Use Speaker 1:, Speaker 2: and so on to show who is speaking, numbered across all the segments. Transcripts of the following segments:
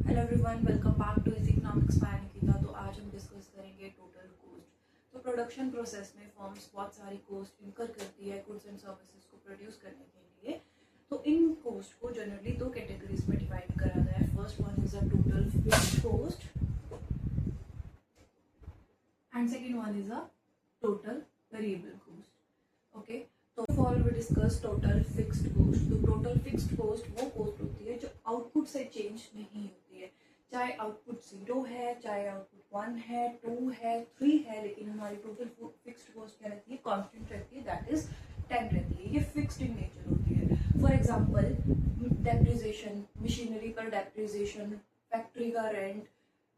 Speaker 1: Hello everyone, welcome back to easy economics by Nikita. तो आज हम डिस्कस करेंगे टोटल कॉस्ट। तो प्रोडक्शन प्रोसेस में फर्म्स बहुत सारी कॉस्ट इनकर करती है गुड्स एंड सर्विसेज को प्रोड्यूस करने के लिए। तो इन कॉस्ट को जनरली दो कैटेगरीज में डिवाइड करा गया है। First one is a total fixed cost and second one is a total variable cost. Okay, तो for we discuss total fixed cost. तो टोटल फिक्स्ड कॉस्ट वो कॉस्ट होती है जो आउटपुट से चेंज नहीं होती है, चाहे आउटपुट 0 है, चाहे आउटपुट 1 है, 2 है, 3 है, लेकिन हमारी टोटल फिक्स्ड कॉस्ट क्या रहती है, कांस्टेंट रहती है, दैट इज 10 रहती है। ये फिक्स्ड इन नेचर होती है। फॉर एग्जांपल डेप्रिसिएशन, मशीनरी पर डेप्रिसिएशन, फैक्ट्री का रेंट,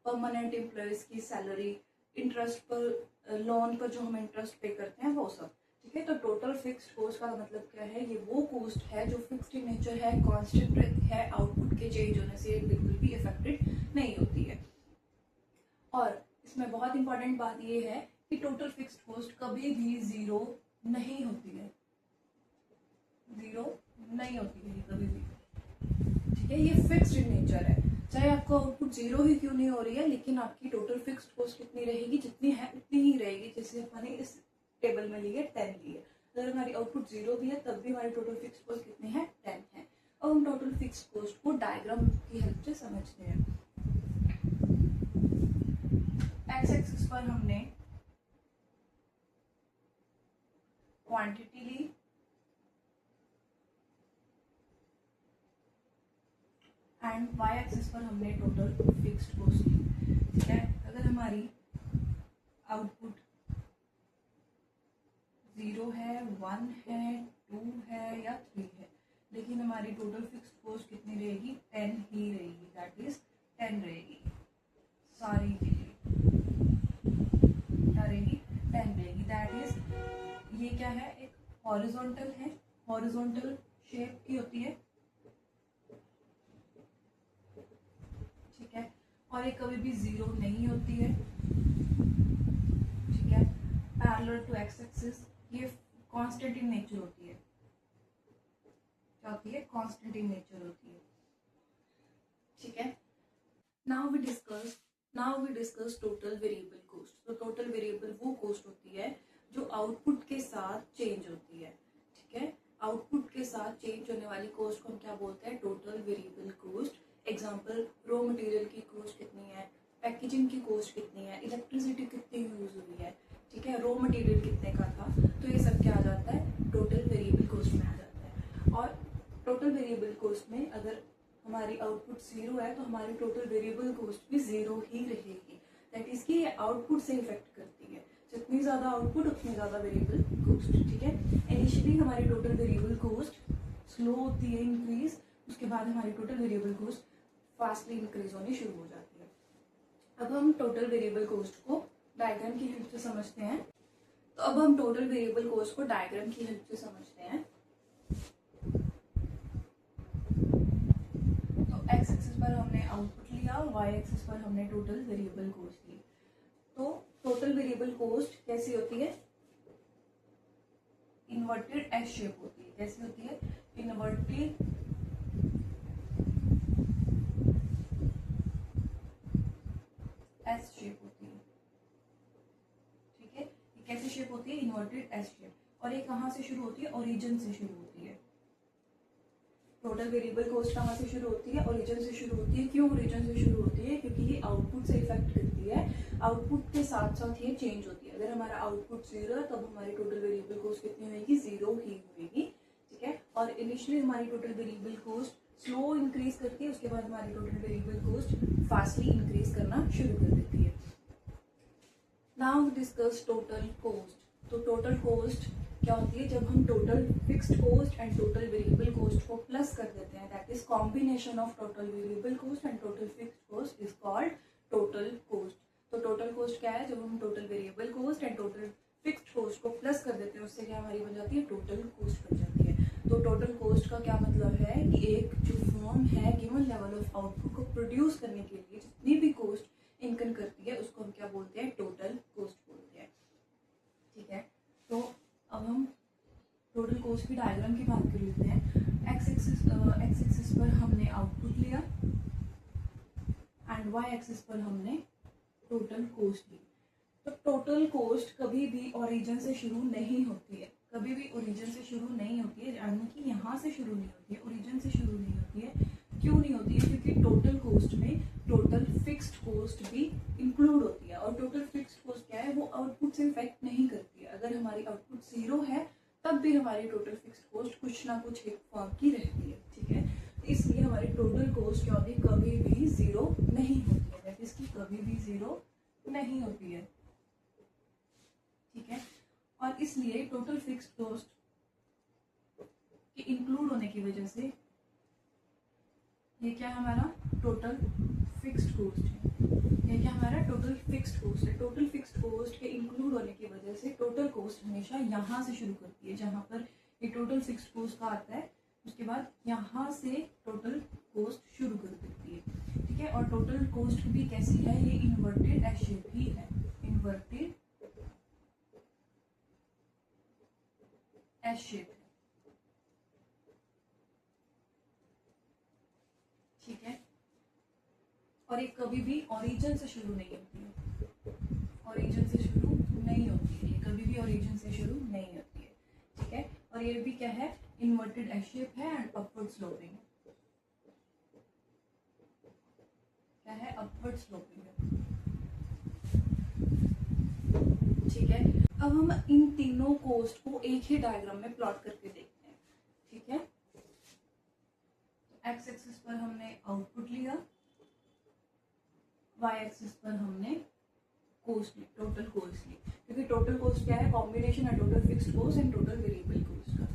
Speaker 1: परमानेंट एम्प्लॉयज की सैलरी, इंटरेस्ट पर, लोन पर जो हम इंटरेस्ट पे करते हैं, वो सब। ठीक है, तो टोटल फिक्स्ड कॉस्ट का मतलब क्या है, ये वो कॉस्ट है जो फिक्स्ड इन नेचर है, कांस्टेंट है, आउटपुट के चेंज होने से बिल्कुल भी अफेक्टेड नहीं होती है। और इसमें बहुत इंपॉर्टेंट बात ये है कि टोटल फिक्स्ड कॉस्ट कभी भी जीरो नहीं होती है, जीरो नहीं होती है कभी भी। ठीक है, ये फिक्स्ड इन नेचर है। चाहे आपको आउटपुट जीरो ही क्यों नहीं हो रही है, लेकिन आपकी टोटल फिक्स्ड कॉस्ट कितनी रहेगी, जितनी है उतनी ही रहेगी। जैसे हमने इस टेबल में ली है 10 ली है, अगर हमारी आउटपुट जीरो भी है तब भी हमारी टोटल फिक्स्ड कॉस्ट कितनी है, 10 है। अब हम टोटल फिक्स्ड कॉस्ट को डायग्राम की हेल्प से समझते हैं। एक्स एक्सिस पर हमने क्वांटिटी ली एंड वाई एक्सिस पर हमने टोटल फिक्स्ड कॉस्ट ली। ठीक है, अगर हमारी आउटपुट 0 है, 1 है, 2 है या 3 है, लेकिन हमारी टोटल फिक्स्ड कॉस्ट कितनी रहेगी, 10 ही रहेगी, दैट इज 10 रहेगी सारी के लिए। क्या रहेगी, 10 रहेगी। दैट इज, ये क्या है, एक हॉरिजॉन्टल है, हॉरिजॉन्टल शेप की होती है। ठीक है, और ये कभी भी जीरो नहीं होती है। ठीक है, पैरेलल टू एक्स एक्सिस, ये कांस्टेंट इन नेचर होती है। क्या होती है, कांस्टेंट इन नेचर होती है। ठीक है, now we discuss total variable cost. तो टोटल वेरिएबल वो कॉस्ट होती है जो आउटपुट के साथ चेंज होती है। ठीक है, आउटपुट के साथ चेंज होने वाली कॉस्ट को हम क्या बोलते हैं, total variable cost. Example, raw material की कॉस्ट कितनी है, पैकेजिंग की कॉस्ट कितनी है, इलेक्ट्रिसिटी कितनी यूज हुई है। ठीक है, रॉ मटेरियल कितने का था, तो ये सब क्या आ जाता है, टोटल वेरिएबल कॉस्ट में आ जाता है। और टोटल वेरिएबल कॉस्ट में अगर हमारी आउटपुट 0 है तो हमारी टोटल वेरिएबल कॉस्ट भी 0 ही रहेगी। दैट इज कि ये आउटपुट से इफेक्ट करती है, जितनी ज्यादा आउटपुट उतनी ज्यादा वेरिएबल कॉस्ट। ठीक है, इनिशियली हमारी टोटल वेरिएबल कॉस्ट स्लो होती है इंक्रीज, उसके बाद हमारी total variable cost fastly increase होनी शुरू हो जाती है। अब हम टोटल वेरिएबल कॉस्ट को डायग्राम की हेल्प से समझते हैं। तो अब हम टोटल वेरिएबल कॉस्ट को डायग्राम की हेल्प से समझते हैं। तो एक्स एक्सिस पर हमने आउटपुट लिया और वाई एक्सिस पर हमने टोटल वेरिएबल कॉस्ट ली। तो टोटल वेरिएबल कॉस्ट कैसी होती है, इन्वर्टेड एस शेप होती है। कैसी होती है, इन्वर्टेड एस शेप होती है। ठीक है, ये कैसी शेप होती है, इन्वर्टेड एस शेप। और ये कहाँ से शुरू होती है, ओरिजिन से शुरू होती है। टोटल वेरिएबल कॉस्ट कहाँ से शुरू होती है, ओरिजिन से शुरू होती है। क्यों ओरिजिन से शुरू होती है, क्योंकि ये आउटपुट से इफेक्ट करती है, आउटपुट के साथ साथ ये चेंज होती है। अगर हमारा आउटपुट 0 है तब हमारी टोटल वेरिएबल कॉस्ट कितनी होगी, 0 ही होगी। ठीक है, और इनिशियली हमारी total variable cost slow increase करती है, उसके बाद हमारी total variable cost fastly increase करना शुरू कर देती है। Now discuss total cost. तो टोटल कॉस्ट क्या होती है, जब हम total fixed cost and total variable cost को प्लस कर देते हैं, that is combination of total variable cost and total fixed cost is called total cost. तो टोटल कॉस्ट क्या है, जब हम total variable cost and total fixed cost को प्लस कर देते हैं, उससे क्या हमारी बन जाती है, टोटल कॉस्ट बन जाती है। तो टोटल कॉस्ट का क्या मतलब है कि एक जो फर्म है गिवन लेवल ऑफ आउटपुट को प्रोड्यूस करने के लिए जितनी भी कॉस्ट इनकम करती है उसको हम क्या बोलते हैं, टोटल कॉस्ट बोलते हैं। ठीक है, तो अब हम टोटल कॉस्ट की डायग्राम की बात कर लेते हैं। एक्स एक्सिस पर हमने आउटपुट लिया वाई एक्सिस पर हमने टोटल कॉस्ट ली। तो टोटल कॉस्ट कभी भी ओरिजिन से शुरू नहीं होती है, कभी भी ओरिजिन से शुरू नहीं होती है, यानी कि यहाँ से शुरू नहीं होती है, ओरिजिन से शुरू नहीं होती है। क्यों नहीं होती है? क्योंकि टोटल कॉस्ट में टोटल फिक्स्ड कॉस्ट भी इंक्लूड होती है, और टोटल फिक्स्ड कॉस्ट क्या है, वो आउटपुट से इफेक्ट नहीं करती है। अगर हमारी आउटपुट 0 है तब भी हमारी टोटल फिक्स्ड कॉस्ट कुछ ना कुछ एक फॉर्म की रहती है, ठीक है। इसलिए हमारी टोटल कॉस्ट क्या होती है, कभी भी 0 नहीं होती है, दैट इज कि कभी भी 0 नहीं होती है, ठीक है। और इसलिए टोटल फिक्स्ड कॉस्ट के इंक्लूड होने की वजह से ये क्या है, हमारा टोटल फिक्स्ड कॉस्ट है। ये क्या हमारा टोटल फिक्स्ड कॉस्ट है। टोटल फिक्स्ड कॉस्ट के इंक्लूड होने की वजह से टोटल कॉस्ट हमेशा यहाँ से शुरू करती है, जहाँ पर ये टोटल फिक्स्ड कॉस्ट का आता है, उसके बाद यहाँ से टोटल कॉस्ट शुरू कर देती है, ठीक है। और टोटल कॉस्ट भी कैसी है, ये इन्वर्टेड एस शेप ही है, इन्वर्टेड एस शेप है, ठीक है। और ये कभी भी ओरिजिन से शुरू नहीं होती है, ओरिजिन से शुरू नहीं होती है, ये कभी भी ओरिजिन से शुरू नहीं होती है, ठीक है। और ये भी क्या है, इन्वर्टेड एस शेप है एंड अपवर्ड स्लोपिंग है, क्या है, अपवर्ड स्लोपिंग है, ठीक है। अब हम इन तीनों कोस्ट को एक ही डायग्राम में प्लॉट करके देखते हैं, ठीक है। एक्स एक्सिस पर हमने आउटपुट लिया, वाई एक्सिस पर हमने कॉस्ट ली, टोटल कॉस्ट ली, क्योंकि टोटल कॉस्ट क्या है, कॉम्बिनेशन है total fixed cost and total variable cost का,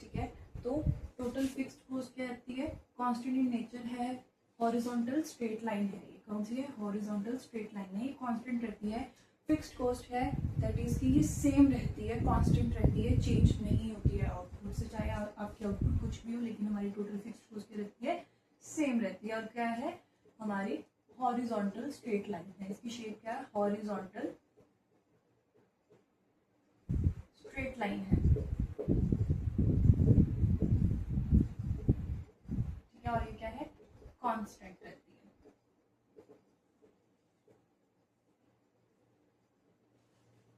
Speaker 1: ठीक है। तो टोटल फिक्स्ड कॉस्ट क्या रहती है, कांस्टेंट इन नेचर है, हॉरिजॉन्टल स्ट्रेट लाइन है, ये कौन सी है, हॉरिजॉन्टल स्ट्रेट लाइन है, ये कांस्टेंट रहती है। फिक्स्ड कॉस्ट है, दैट इज की ये सेम रहती है, कांस्टेंट रहती है, चेंज नहीं होती है आउटपुट से, चाहे आपकी आउटपुट कुछ भी हो, लेकिन हमारी टोटल फिक्स्ड कॉस्ट क्या रहती है, सेम रहती है। और क्या है, हमारी हॉरिजॉन्टल स्ट्रेट लाइन है, इसकी शेप क्या है, हॉरिजॉन्टल स्ट्रेट लाइन है, ठीक है। और ये क्या है, कांस्टेंट रहती है,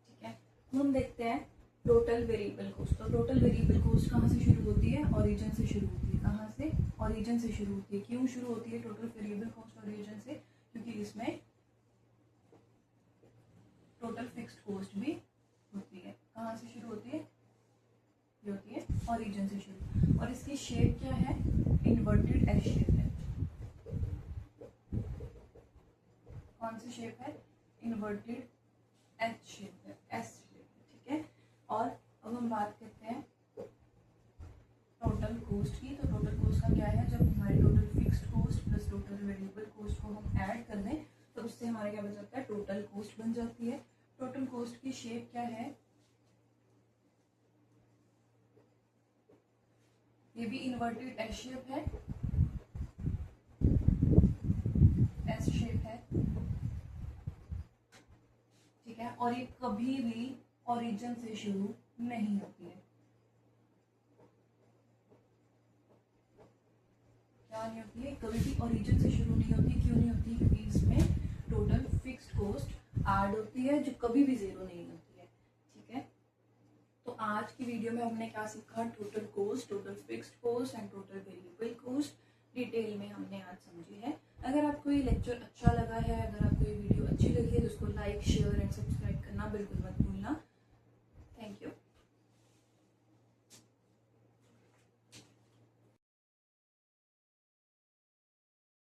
Speaker 1: ठीक है। हम देखते हैं टोटल वेरिएबल कॉस्ट। तो टोटल वेरिएबल कॉस्ट कहाँ से शुरू होती है, ओरिजिन से शुरू होती है, कहाँ से, ओरिजिन से शुरू होती है। क्यों शुरू होती है टोटल वेरिएबल कॉस्ट ओरिजिन से, क्योंकि इसमें टोटल फिक्स्ड कॉस्ट भी होती है। कहाँ से शुरू होती है, ये होती है ओरिजिन से शुरू। और इसकी शेप क्या है, इन्वर्टेड एस शेप है, कौन सी शेप है, इन्वर्टेड एच शेप है, एस शेप है, ठीक है। और अब हम बात करते हैं टोटल कॉस्ट की। तो टोटल कॉस्ट का क्या है, जब हमारी total fixed cost plus total variable cost को हम ऐड कर दें तो उससे हमारे क्या बन जाता है, टोटल कॉस्ट बन जाती है। टोटल कॉस्ट की शेप क्या है, ये भी इन्वर्टेड एस शेप है, एस शेप है, ठीक है। और ये कभी भी ओरिजिन से शुरू नहीं होती है, क्या नहीं होती है, कभी भी ओरिजिन से शुरू नहीं होती। क्यों नहीं होती, क्योंकि इसमें टोटल फिक्स्ड कॉस्ट ऐड होती है जो कभी भी 0 नहीं होती है, ठीक है। तो आज की वीडियो में हमने क्या सीखा, total cost, total fixed cost and total variable cost detail में हमने आज समझी है। अगर आपको ये लेक्चर अच्छा लगा है, अगर आपको ये वीडियो अच्छी लगी है तो उसको लाइक, शेयर एंड सब्सक्राइब करना बिल्कुल मत भूलना।